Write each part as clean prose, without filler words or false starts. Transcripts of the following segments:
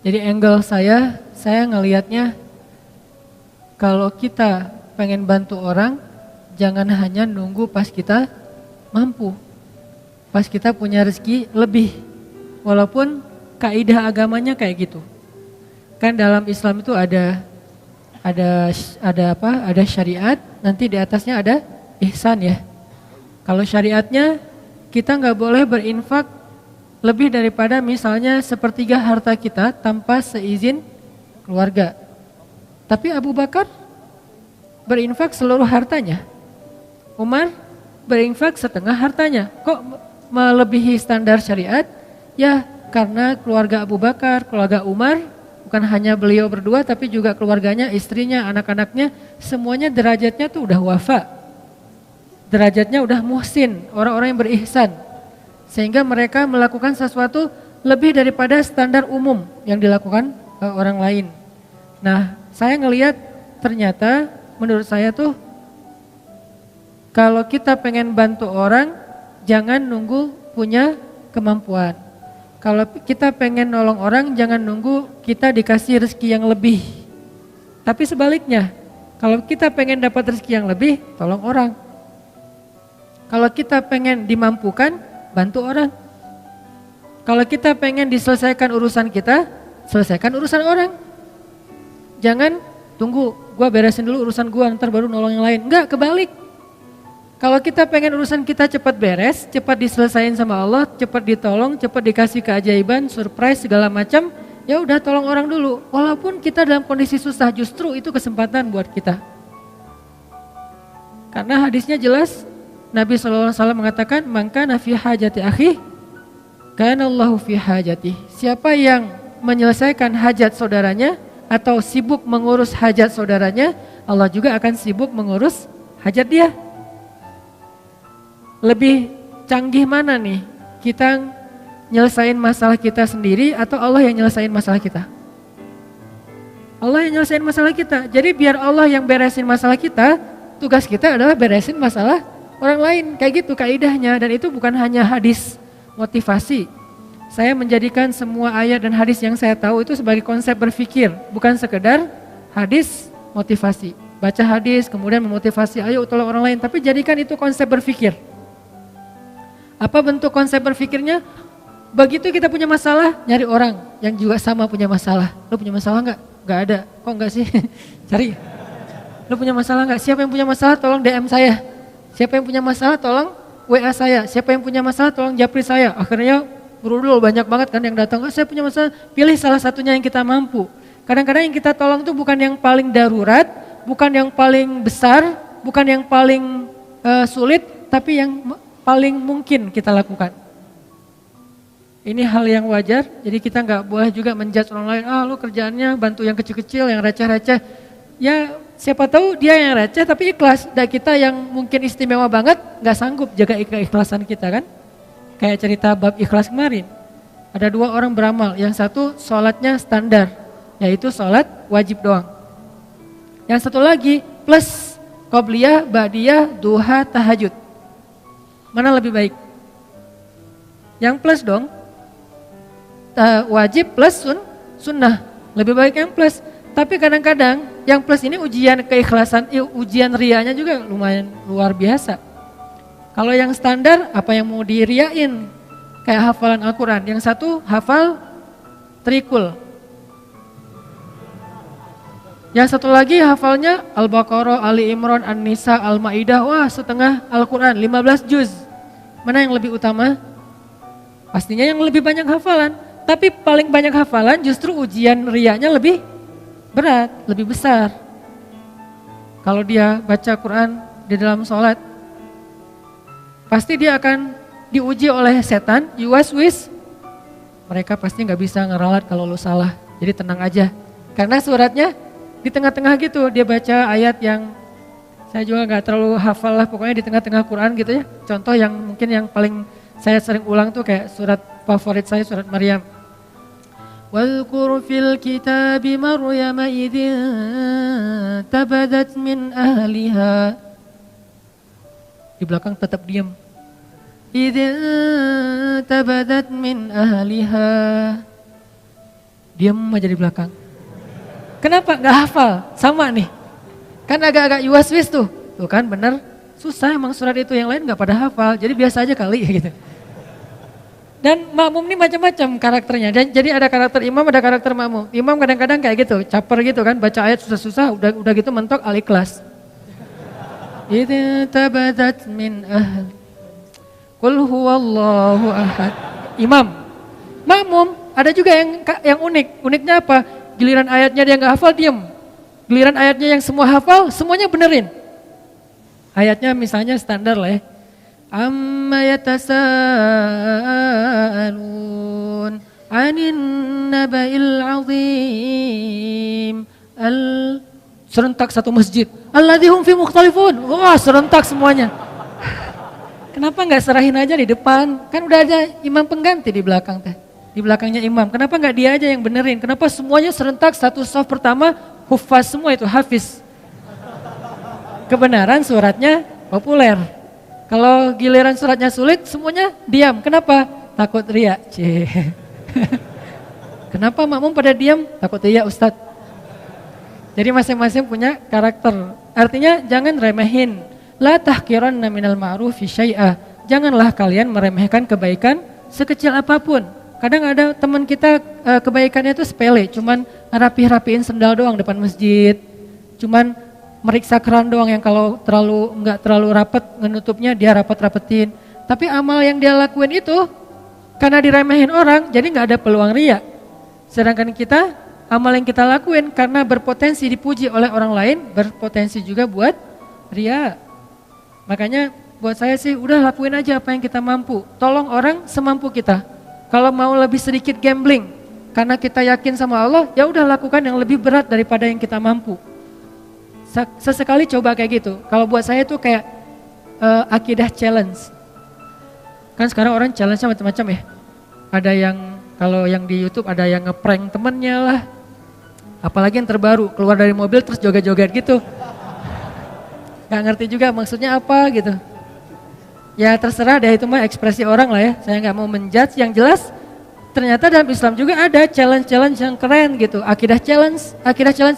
Jadi angle saya ngelihatnya kalau kita pengen bantu orang, jangan hanya nunggu pas kita mampu. Pas kita punya rezeki lebih. Walaupun kaidah agamanya kayak gitu. Kan dalam Islam itu ada syariat, nanti di atasnya ada ihsan ya. Kalau syariatnya kita nggak boleh berinfak lebih daripada misalnya sepertiga harta kita tanpa seizin keluarga. Tapi Abu Bakar berinfak seluruh hartanya. Umar berinfak setengah hartanya. Kok melebihi standar syariat? Ya karena keluarga Abu Bakar, keluarga Umar, bukan hanya beliau berdua tapi juga keluarganya, istrinya, anak-anaknya, semuanya derajatnya tuh udah wafa. Derajatnya udah muhsin, orang-orang yang berihsan. Sehingga mereka melakukan sesuatu lebih daripada standar umum yang dilakukan orang lain. Nah, saya ngelihat ternyata menurut saya tuh kalau kita pengen bantu orang, jangan nunggu punya kemampuan. Kalau kita pengen nolong orang, jangan nunggu kita dikasih rezeki yang lebih. Tapi sebaliknya, kalau kita pengen dapat rezeki yang lebih, tolong orang. Kalau kita pengen dimampukan, bantu orang. Kalau kita pengen diselesaikan urusan kita, selesaikan urusan orang. Jangan tunggu, gua beresin dulu urusan gua, ntar baru nolong yang lain. Enggak, kebalik. Kalau kita pengen urusan kita cepat beres, cepat diselesain sama Allah, cepat ditolong, cepat dikasih keajaiban, surprise segala macam, ya udah tolong orang dulu. Walaupun kita dalam kondisi susah, justru itu kesempatan buat kita. Karena hadisnya jelas, Nabi SAW mengatakan, "Man kana fi hajati akhi, kana Allahu fi hajati." Siapa yang menyelesaikan hajat saudaranya atau sibuk mengurus hajat saudaranya, Allah juga akan sibuk mengurus hajat dia. Lebih canggih mana nih? Kita nyelesain masalah kita sendiri atau Allah yang nyelesain masalah kita? Allah yang nyelesain masalah kita. Jadi biar Allah yang beresin masalah kita, tugas kita adalah beresin masalah orang lain. Kayak gitu kaidahnya, dan itu bukan hanya hadis motivasi. Saya menjadikan semua ayat dan hadis yang saya tahu itu sebagai konsep berpikir, bukan sekedar hadis motivasi. Baca hadis kemudian memotivasi, ayo tolong orang lain, tapi jadikan itu konsep berpikir. Apa bentuk konsep berpikirnya? Begitu kita punya masalah, nyari orang yang juga sama punya masalah. Lo punya masalah enggak? Enggak ada. Kok enggak sih? Cari. Lo punya masalah enggak? Siapa yang punya masalah tolong DM saya. Siapa yang punya masalah tolong WA saya. Siapa yang punya masalah tolong japri saya. Akhirnya berudul banyak banget kan yang datang. Oh, saya punya masalah, pilih salah satunya yang kita mampu. Kadang-kadang yang kita tolong tuh bukan yang paling darurat, bukan yang paling besar, bukan yang paling sulit, tapi yang paling mungkin kita lakukan. Ini hal yang wajar, jadi kita nggak boleh juga menjudge orang lain, lu kerjaannya bantu yang kecil-kecil, yang receh-receh. Ya siapa tahu dia yang receh tapi ikhlas, dan kita yang mungkin istimewa banget nggak sanggup jaga keikhlasan kita kan. Kayak cerita bab ikhlas kemarin, ada 2 orang beramal, yang satu sholatnya standar, yaitu sholat wajib doang. Yang satu lagi plus qobliyah, ba'diyah, duha, tahajud. Mana lebih baik? Yang plus dong. Wajib plus sunnah. Lebih baik yang plus. Tapi kadang-kadang yang plus ini ujian keikhlasan, ujian rianya juga lumayan luar biasa. Kalau yang standar apa yang mau diriain? Kayak hafalan Al-Quran. Yang satu hafal trikul. Yang satu lagi hafalnya Al-Baqarah, Ali Imran, An-Nisa, Al-Maidah. Wah, setengah Al-Quran, 15 juz. Mana yang lebih utama? Pastinya yang lebih banyak hafalan. Tapi paling banyak hafalan justru ujian rianya lebih berat, lebih besar. Kalau dia baca Quran di dalam sholat, pasti dia akan diuji oleh setan, yuwaswis. Mereka pasti nggak bisa ngeralat kalau lu salah. Jadi tenang aja. Karena suratnya di tengah-tengah gitu, dia baca ayat yang saya juga nggak terlalu hafal lah, pokoknya di tengah-tengah Quran gitu ya. Contoh yang mungkin yang paling saya sering ulang tuh kayak surat favorit saya, surat Maryam. Wadhkur fil kitabi Maryam idzin tabadat min ahliha. Di belakang tetap diam. Idzin tabadat min ahliha. Diam aja di belakang. Kenapa? Gak hafal, sama nih. Kan agak-agak yuaswis tuh. Tuh kan bener, susah emang surat itu, yang lain gak pada hafal. Jadi biasa aja kali gitu. Dan makmum ini macam-macam karakternya. Dan jadi ada karakter imam, ada karakter makmum. Imam kadang-kadang kayak gitu, caper gitu kan, baca ayat susah-susah, udah gitu mentok Al-Ikhlas. Idza tabadat min ahli qul huwallahu ahad. Imam. Makmum ada juga yang unik. Uniknya apa? Giliran ayatnya dia nggak hafal, diam. Giliran ayatnya yang semua hafal, semuanya benerin. Ayatnya misalnya standar lah ya. Amma yatasaalun 'anin naba'il 'azim. Serentak satu masjid. Alladzi hum fi mukhtalifun. Wah, serentak semuanya. Kenapa nggak serahin aja di depan? Kan udah ada imam pengganti di belakang teh. Di belakangnya imam. Kenapa nggak dia aja yang benerin? Kenapa semuanya serentak satu shaf pertama hufaz semua itu, hafiz. Kebenaran suratnya populer. Kalau giliran suratnya sulit, semuanya diam. Kenapa? Takut riya. Kenapa makmum pada diam? Takut riya, Ustadz. Jadi masing-masing punya karakter. Artinya jangan remehin. La tahqiranna minal ma'rufi syai'a. Janganlah kalian meremehkan kebaikan sekecil apapun. Kadang ada teman kita kebaikannya itu sepele, cuman rapihin sendal doang depan masjid. Cuman meriksa keran doang yang kalau nggak terlalu rapat ngenutupnya dia rapetin. Tapi amal yang dia lakuin itu karena diremehin orang, jadi nggak ada peluang riya. Sedangkan kita, amal yang kita lakuin karena berpotensi dipuji oleh orang lain, berpotensi juga buat riya. Makanya buat saya sih udah lakuin aja apa yang kita mampu. Tolong orang semampu kita. Kalau mau lebih sedikit gambling, karena kita yakin sama Allah, ya udah lakukan yang lebih berat daripada yang kita mampu. Sesekali coba kayak gitu. Kalau buat saya tuh kayak akidah challenge. Kan sekarang orang challenge-nya macam-macam ya. Ada yang kalau yang di YouTube ada yang ngeprank temennya lah. Apalagi yang terbaru, keluar dari mobil terus joget-joget gitu. Gak ngerti juga maksudnya apa gitu. Ya terserah deh, itu mah ekspresi orang lah ya. Saya gak mau menjudge, yang jelas ternyata dalam Islam juga ada challenge-challenge yang keren gitu. Akidah challenge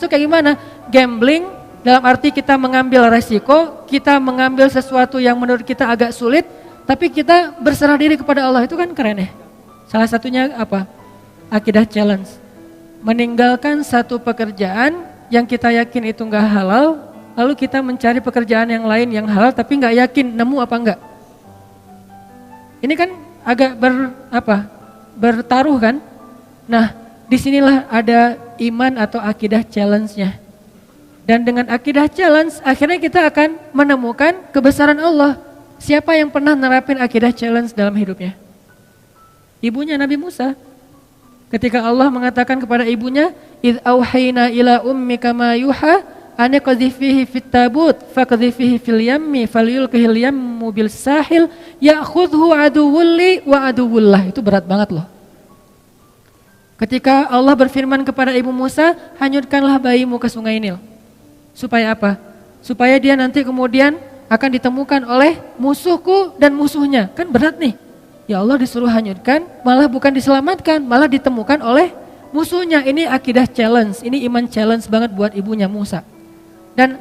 itu kayak gimana? Gambling dalam arti kita mengambil resiko, kita mengambil sesuatu yang menurut kita agak sulit, tapi kita berserah diri kepada Allah, itu kan keren ya. Salah satunya apa? Akidah challenge. Meninggalkan satu pekerjaan yang kita yakin itu gak halal, lalu kita mencari pekerjaan yang lain yang halal tapi gak yakin nemu apa enggak. Ini kan agak bertaruh kan? Nah, disinilah ada iman atau akidah challenge-nya. Dan dengan akidah challenge, akhirnya kita akan menemukan kebesaran Allah. Siapa yang pernah nerapin akidah challenge dalam hidupnya? Ibunya Nabi Musa. Ketika Allah mengatakan kepada ibunya, "Idh auhayna ila ummika ma yuha, an qadhifihi fit tabut, faqdhifihi fil yammi, falyulqihil yammu bil sahil, ya'khudhu aduwwul li wa aduwwullah." Itu berat banget loh. Ketika Allah berfirman kepada ibu Musa, "Hanyutkanlah bayimu ke sungai Nil." Supaya apa? Supaya dia nanti kemudian akan ditemukan oleh musuhku dan musuhnya. Kan berat nih. Ya Allah disuruh hanyutkan, malah bukan diselamatkan, malah ditemukan oleh musuhnya. Ini akidah challenge, ini iman challenge banget buat ibunya Musa. Dan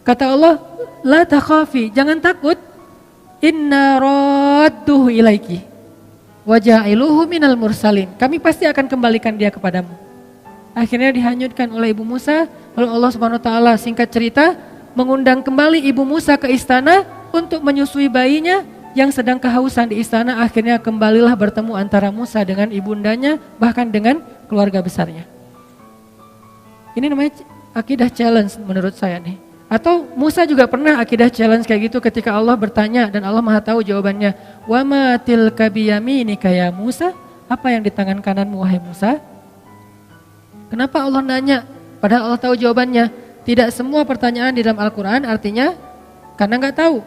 kata Allah, la takhafi, jangan takut, inna radduhu ilaiki wa ja'iluhu minal mursalin. Kami pasti akan kembalikan dia kepadamu. Akhirnya dihanyutkan oleh ibu Musa, lalu Allah Subhanahu wa taala singkat cerita mengundang kembali ibu Musa ke istana untuk menyusui bayinya yang sedang kehausan di istana. Akhirnya kembalilah bertemu antara Musa dengan ibundanya, bahkan dengan keluarga besarnya. Ini namanya akidah challenge menurut saya nih. Atau Musa juga pernah akidah challenge kayak gitu ketika Allah bertanya dan Allah Maha tahu jawabannya. Wa ma tilka biyaminika ya Musa? Apa yang di tangan kananmu wahai Musa? Kenapa Allah nanya? Padahal Allah tahu jawabannya. Tidak semua pertanyaan di dalam Al-Quran artinya karena nggak tahu.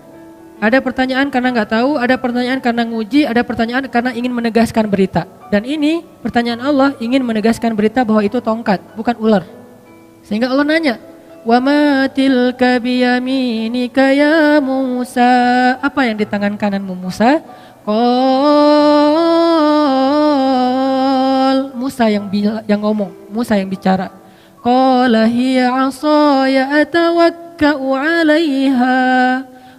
Ada pertanyaan karena nggak tahu, ada pertanyaan karena nguji, ada pertanyaan karena ingin menegaskan berita. Dan ini pertanyaan Allah ingin menegaskan berita bahwa itu tongkat, bukan ular. Sehingga Allah nanya, "Wa ma tilka biyaminika ya Musa?" Apa yang di tangan kananmu Musa? Musa yang ngomong, Musa yang bicara. Qala hiya 'ashaya atawakka'u 'alaiha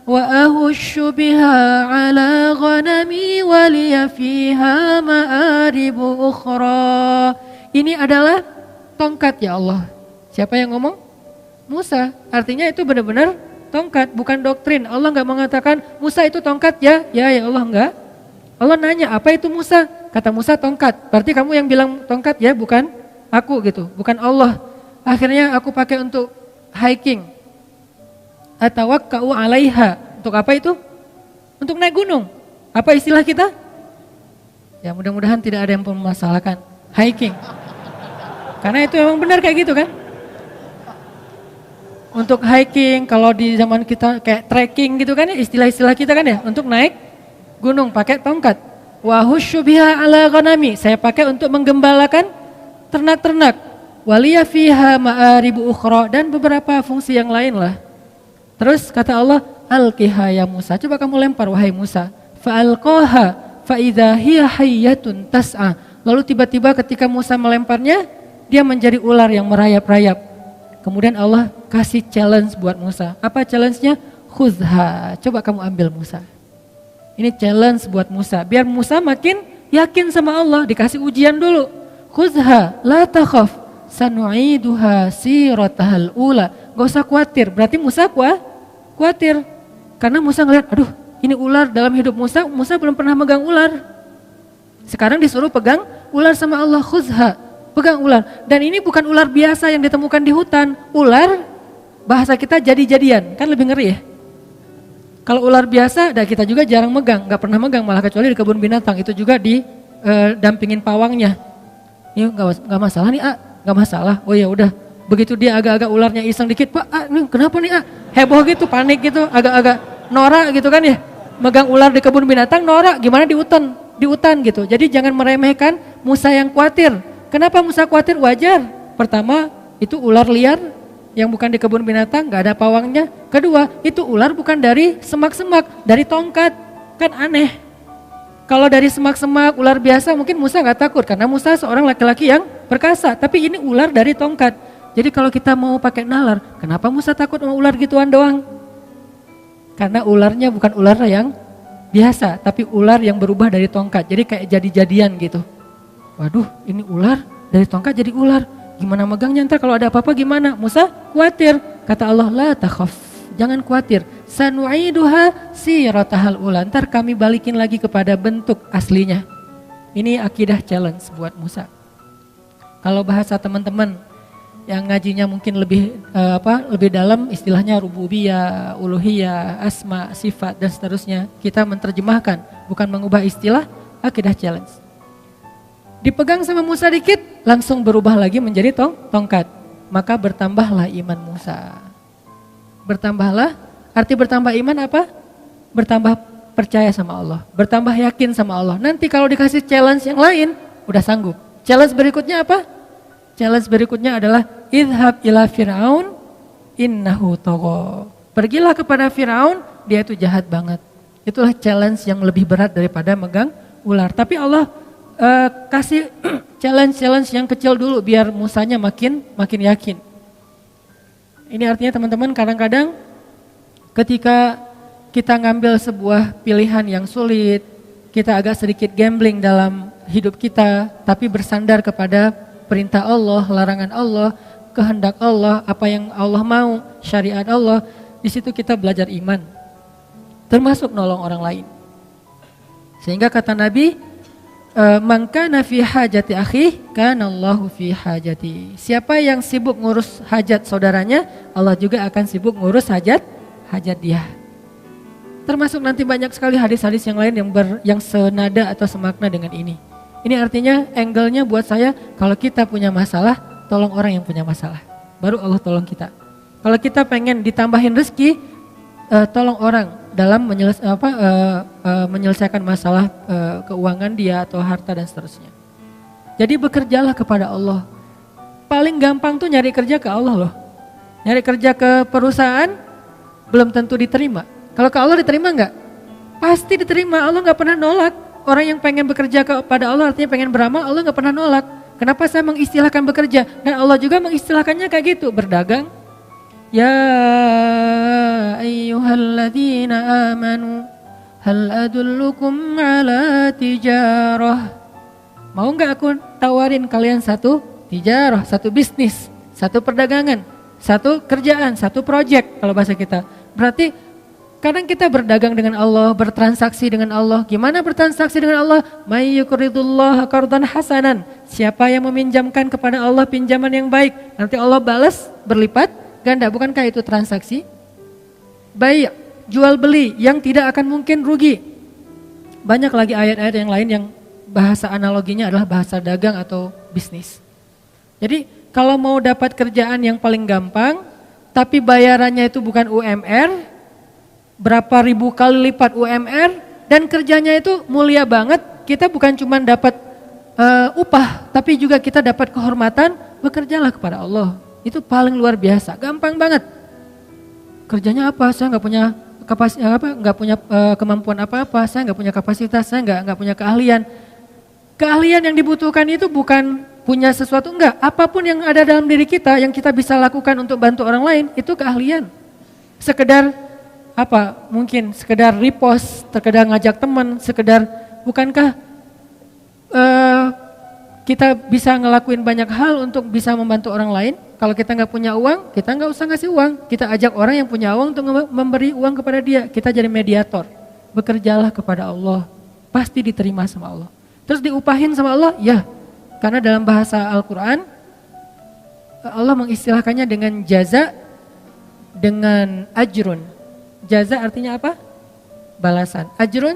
wa ahushu biha 'ala ghanami wa liya fiha ma'aribu ukhra. Ini adalah tongkat ya Allah. Siapa yang ngomong? Musa. Artinya itu benar-benar tongkat, bukan doktrin. Allah enggak mengatakan Musa itu tongkat ya. Ya Allah enggak. Allah nanya, apa itu Musa? Kata Musa tongkat. Berarti kamu yang bilang tongkat ya, bukan aku gitu, bukan Allah. Akhirnya aku pakai untuk hiking. Atawakka'u 'alaiha. Untuk apa itu? Untuk naik gunung. Apa istilah kita? Ya mudah-mudahan tidak ada yang mempermasalahkan hiking. Karena itu memang benar kayak gitu kan? Untuk hiking, kalau di zaman kita kayak trekking gitu kan ya, istilah-istilah kita kan ya, untuk naik gunung pakai tongkat. Wa husyu biha 'ala ghanami. Saya pakai untuk menggembalakan ternak-ternak. Waliya fiha ma'aribu ukhra, dan beberapa fungsi yang lain lah. Terus kata Allah, alqiha ya Musa, coba kamu lempar wahai Musa. Fa'alqaha fa idza hiya hayyatun tas'a. Lalu tiba-tiba ketika Musa melemparnya, dia menjadi ular yang merayap-rayap. Kemudian Allah kasih challenge buat Musa. Apa challenge-nya? Khuzha, coba kamu ambil Musa. Ini challenge buat Musa, biar Musa makin yakin sama Allah, dikasih ujian dulu. Khuzha la takhaf sanu'iduha siratahal ula. Gak usah khawatir, berarti Musa khawatir. Karena Musa ngeliat, aduh ini ular dalam hidup Musa, Musa belum pernah megang ular. Sekarang disuruh pegang ular sama Allah, khuzha, pegang ular. Dan ini bukan ular biasa yang ditemukan di hutan. Ular, bahasa kita jadi-jadian, kan lebih ngeri ya. Kalau ular biasa, kita juga jarang megang, gak pernah megang, malah kecuali di kebun binatang, itu juga dampingin pawangnya. Ini gak masalah nih gak masalah, oh ya udah. Begitu dia agak-agak ularnya iseng dikit, Pak ini kenapa nih heboh gitu, panik gitu, agak-agak norak gitu kan ya. Megang ular di kebun binatang norak, gimana di hutan gitu. Jadi jangan meremehkan Musa yang khawatir. Kenapa Musa khawatir? Wajar. Pertama, itu ular liar yang bukan di kebun binatang, gak ada pawangnya. Kedua, itu ular bukan dari semak-semak, dari tongkat. Kan aneh. Kalau dari semak-semak, ular biasa mungkin Musa gak takut, karena Musa seorang laki-laki yang perkasa. Tapi ini ular dari tongkat. Jadi kalau kita mau pakai nalar, kenapa Musa takut sama ular gituan doang? Karena ularnya bukan ular yang biasa, tapi ular yang berubah dari tongkat. Jadi kayak jadi-jadian gitu. Waduh, ini ular dari tongkat jadi ular. Gimana megangnya ntar kalau ada apa-apa gimana? Musa khawatir. Kata Allah, la takhaf, jangan khawatir. Sanu'iduha siratahal ula. Ntar kami balikin lagi kepada bentuk aslinya. Ini akidah challenge buat Musa. Kalau bahasa teman-teman yang ngajinya mungkin lebih dalam, istilahnya rububiyah, uluhiyah, asma, sifat dan seterusnya. Kita menerjemahkan, bukan mengubah istilah, akidah challenge. Dipegang sama Musa dikit, langsung berubah lagi menjadi tongkat. Maka bertambahlah iman Musa. Bertambahlah, arti bertambah iman apa? Bertambah percaya sama Allah, bertambah yakin sama Allah. Nanti kalau dikasih challenge yang lain, udah sanggup. Challenge berikutnya apa? Challenge berikutnya adalah idhab ila Fir'aun innahu tagha. Pergilah kepada Fir'aun, dia itu jahat banget. Itulah challenge yang lebih berat daripada megang ular. Tapi Allah kasih challenge yang kecil dulu biar Musanya makin yakin. Ini artinya teman-teman, kadang-kadang ketika kita ngambil sebuah pilihan yang sulit, kita agak sedikit gambling dalam hidup kita, tapi bersandar kepada perintah Allah, larangan Allah, kehendak Allah, apa yang Allah mau, syariat Allah. Di situ kita belajar iman, termasuk nolong orang lain. Sehingga kata Nabi, man kana fi hajati akhi kana Allahu fi hajati. Siapa yang sibuk ngurus hajat saudaranya, Allah juga akan sibuk ngurus hajat dia. Termasuk nanti banyak sekali hadis-hadis yang lain yang senada atau semakna dengan ini. Ini artinya angle-nya buat saya, kalau kita punya masalah, tolong orang yang punya masalah. Baru Allah tolong kita. Kalau kita pengen ditambahin rezeki, tolong orang dalam menyelesaikan masalah keuangan dia atau harta dan seterusnya. Jadi bekerjalah kepada Allah. Paling gampang tuh nyari kerja ke Allah loh. Nyari kerja ke perusahaan belum tentu diterima. Kalau ke Allah diterima enggak? Pasti diterima. Allah enggak pernah nolak. Orang yang pengen bekerja kepada Allah artinya pengen beramal, Allah enggak pernah nolak. Kenapa saya mengistilahkan bekerja? Dan Allah juga mengistilahkannya kayak gitu, berdagang. Ya ayyuhalladzina amanu hal adullukum ala tijarah. Mau nggak aku tawarin kalian satu tijarah, satu bisnis, satu perdagangan, satu kerjaan, satu project kalau bahasa kita. Berarti kadang kita berdagang dengan Allah, bertransaksi dengan Allah. Gimana bertransaksi dengan Allah? May yuqridullaha qardan hasanan. Siapa yang meminjamkan kepada Allah pinjaman yang baik, nanti Allah balas berlipat ganda. Bukankah itu transaksi? Baik, jual beli yang tidak akan mungkin rugi. Banyak lagi ayat-ayat yang lain yang bahasa analoginya adalah bahasa dagang atau bisnis. Jadi kalau mau dapat kerjaan yang paling gampang, tapi bayarannya itu bukan UMR, berapa ribu kali lipat UMR, dan kerjanya itu mulia banget, kita bukan cuma dapat upah, tapi juga kita dapat kehormatan, bekerjalah kepada Allah. Itu paling luar biasa, gampang banget. Kerjanya apa? Saya nggak punya kemampuan apa-apa, saya nggak punya kapasitas, saya nggak punya keahlian. Keahlian yang dibutuhkan itu bukan punya sesuatu, enggak. Apapun yang ada dalam diri kita yang kita bisa lakukan untuk bantu orang lain, itu keahlian. Sekedar mungkin sekedar repost, sekedar ngajak teman, sekedar, bukankah kita bisa ngelakuin banyak hal untuk bisa membantu orang lain? Kalau kita nggak punya uang, kita nggak usah ngasih uang. Kita ajak orang yang punya uang untuk memberi uang kepada dia. Kita jadi mediator. Bekerjalah kepada Allah, pasti diterima sama Allah. Terus diupahin sama Allah? Ya, karena dalam bahasa Al-Quran Allah mengistilahkannya dengan jaza, dengan ajrun. Jaza artinya apa? Balasan. Ajrun,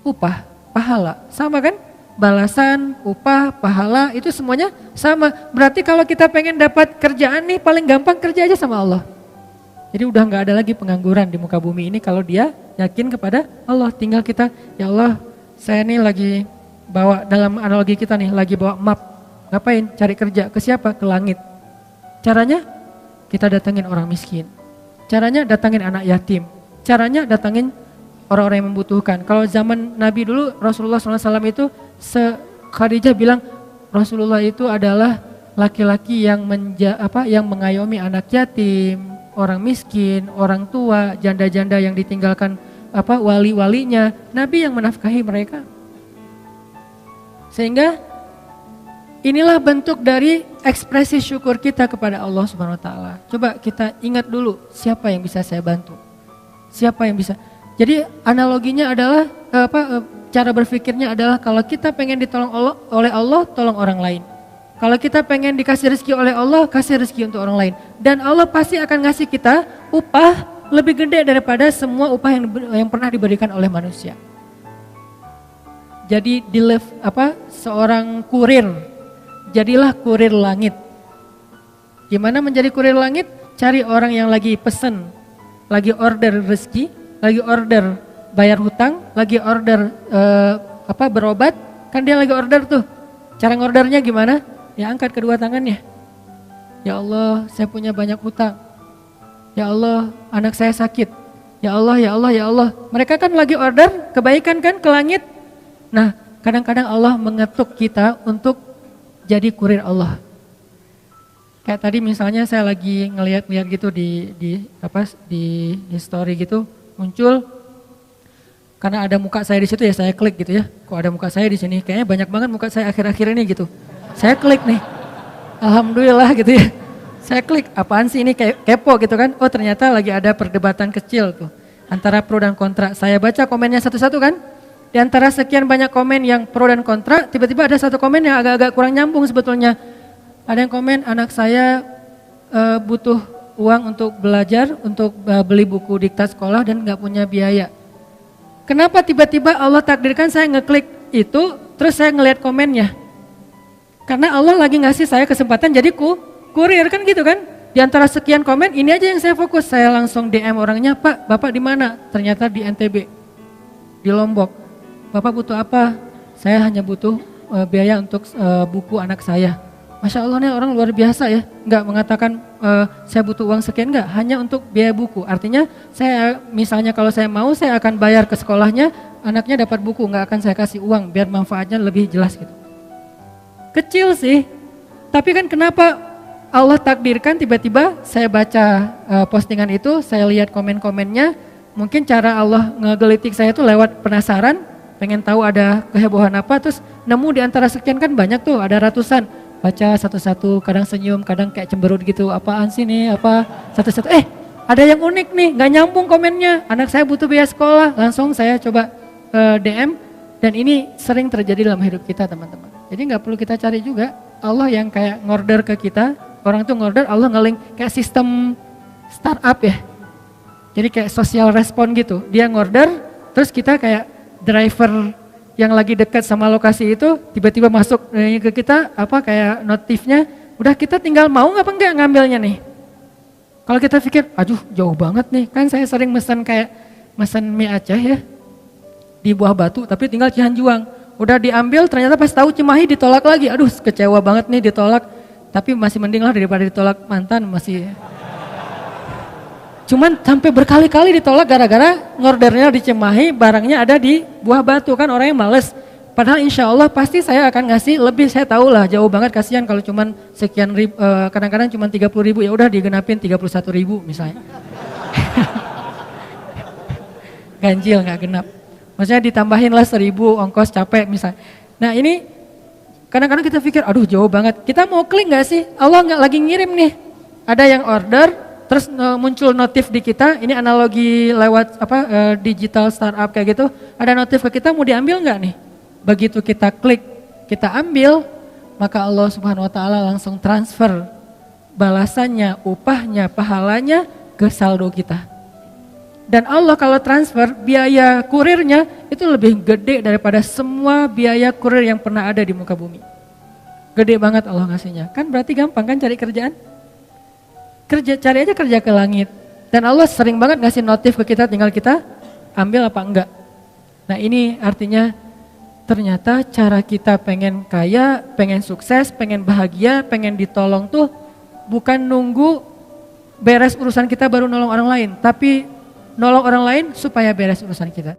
upah, pahala. Sama kan? Balasan, upah, pahala, itu semuanya sama. Berarti kalau kita pengen dapat kerjaan nih, paling gampang kerja aja sama Allah. Jadi udah gak ada lagi pengangguran di muka bumi ini kalau dia yakin kepada Allah. Tinggal kita, ya Allah, saya nih lagi bawa, dalam analogi kita nih, lagi bawa map. Ngapain? Cari kerja. Ke siapa? Ke langit. Caranya? Kita datangin orang miskin. Caranya datangin anak yatim. Caranya datangin orang-orang yang membutuhkan. Kalau zaman Nabi dulu, Rasulullah SAW itu, Khadijah bilang, Rasulullah itu adalah laki-laki yang yang mengayomi anak yatim, orang miskin, orang tua, janda-janda yang ditinggalkan wali-walinya. Nabi yang menafkahi mereka. Sehingga inilah bentuk dari ekspresi syukur kita kepada Allah Subhanahu wa taala. Coba kita ingat dulu, siapa yang bisa saya bantu? Siapa yang bisa? Jadi analoginya adalah cara berpikirnya adalah kalau kita pengen ditolong oleh Allah, tolong orang lain. Kalau kita pengen dikasih rezeki oleh Allah, kasih rezeki untuk orang lain. Dan Allah pasti akan ngasih kita upah lebih gede daripada semua upah yang pernah diberikan oleh manusia. Jadi seorang kurir, jadilah kurir langit. Gimana menjadi kurir langit? Cari orang yang lagi pesen, lagi order rezeki, lagi order bayar hutang, lagi order berobat, kan dia lagi order tuh. Cara ngordernya gimana? Ya angkat kedua tangannya. Ya Allah, saya punya banyak hutang. Ya Allah, anak saya sakit. Ya Allah, ya Allah, ya Allah. Mereka kan lagi order kebaikan kan ke langit. Nah, kadang-kadang Allah mengetuk kita untuk jadi kurir Allah. Kayak tadi misalnya saya lagi ngeliat gitu di history gitu, muncul karena ada muka saya di situ ya saya klik gitu ya. Kok ada muka saya di sini? Kayaknya banyak banget muka saya akhir-akhir ini gitu. Saya klik nih. Alhamdulillah gitu ya. Saya klik, apaan sih ini, kepo gitu kan. Oh ternyata lagi ada perdebatan kecil tuh antara pro dan kontra. Saya baca komennya satu-satu kan. Di antara sekian banyak komen yang pro dan kontra, tiba-tiba ada satu komen yang agak-agak kurang nyambung sebetulnya. Ada yang komen, anak saya butuh uang untuk belajar, untuk beli buku diktat sekolah dan gak punya biaya. Kenapa tiba-tiba Allah takdirkan saya ngeklik itu, terus saya ngelihat komennya. Karena Allah lagi ngasih saya kesempatan jadi kurir kan gitu kan. Di antara sekian komen ini aja yang saya fokus. Saya langsung DM orangnya, Pak, Bapak di mana? Ternyata di NTB, di Lombok. Bapak butuh apa? Saya hanya butuh biaya untuk buku anak saya. Masya Allah nih orang luar biasa ya. Enggak mengatakan saya butuh uang sekian, enggak. Hanya untuk biaya buku. Artinya saya misalnya kalau saya mau saya akan bayar ke sekolahnya, anaknya dapat buku. Enggak akan saya kasih uang biar manfaatnya lebih jelas gitu. Kecil sih, tapi kan kenapa Allah takdirkan tiba-tiba saya baca postingan itu, saya lihat komen-komennya, mungkin cara Allah ngegelitik saya itu lewat penasaran, pengen tahu ada kehebohan apa, terus nemu di antara sekian kan banyak tuh, ada ratusan, baca satu-satu, kadang senyum, kadang kayak cemberut gitu, apaan sih nih, apa, satu-satu, ada yang unik nih, gak nyambung komennya, anak saya butuh biaya sekolah, langsung saya coba DM, dan ini sering terjadi dalam hidup kita teman-teman. Jadi gak perlu kita cari juga, Allah yang kayak ngorder ke kita, orang tuh ngorder, Allah nge-link kayak sistem startup ya. Jadi kayak social respon gitu, dia ngorder, terus kita kayak driver yang lagi dekat sama lokasi itu, tiba-tiba masuk ke kita, apa kayak notifnya, udah kita tinggal mau apa enggak ngambilnya nih. Kalau kita pikir, aduh jauh banget nih, kan saya sering mesen mie Aceh ya, di Buah Batu, tapi tinggal Cihanjuang. Udah diambil, ternyata pas tahu Cimahi ditolak lagi. Aduh, kecewa banget nih ditolak. Tapi masih mending lah daripada ditolak mantan, masih. Cuman sampai berkali-kali ditolak gara-gara ngordernya di Cimahi, barangnya ada di Buah Batu, kan orangnya males. Padahal insya Allah pasti saya akan ngasih lebih, saya tahu lah jauh banget, kasihan kalau cuman sekian ribu, kadang-kadang cuman 30.000, ya udah digenapin 31.000 misalnya. Ganjil nggak genap. Maksudnya ditambahin lah 1.000 ongkos capek misalnya. Nah ini kadang-kadang kita pikir aduh jauh banget. Kita mau klik gak sih? Allah nggak lagi ngirim nih. Ada yang order terus muncul notif di kita. Ini analogi lewat digital startup kayak gitu. Ada notif ke kita mau diambil nggak nih? Begitu kita klik, kita ambil, maka Allah Subhanahu Wa Taala langsung transfer balasannya, upahnya, pahalanya ke saldo kita. Dan Allah kalau transfer biaya kurirnya itu lebih gede daripada semua biaya kurir yang pernah ada di muka bumi. Gede banget Allah ngasihnya. Kan berarti gampang kan cari kerjaan? Cari aja kerja ke langit. Dan Allah sering banget ngasih notif ke kita, tinggal kita ambil apa enggak. Nah ini artinya ternyata cara kita pengen kaya, pengen sukses, pengen bahagia, pengen ditolong tuh bukan nunggu beres urusan kita baru nolong orang lain. Tapi nolong orang lain supaya beres urusan kita.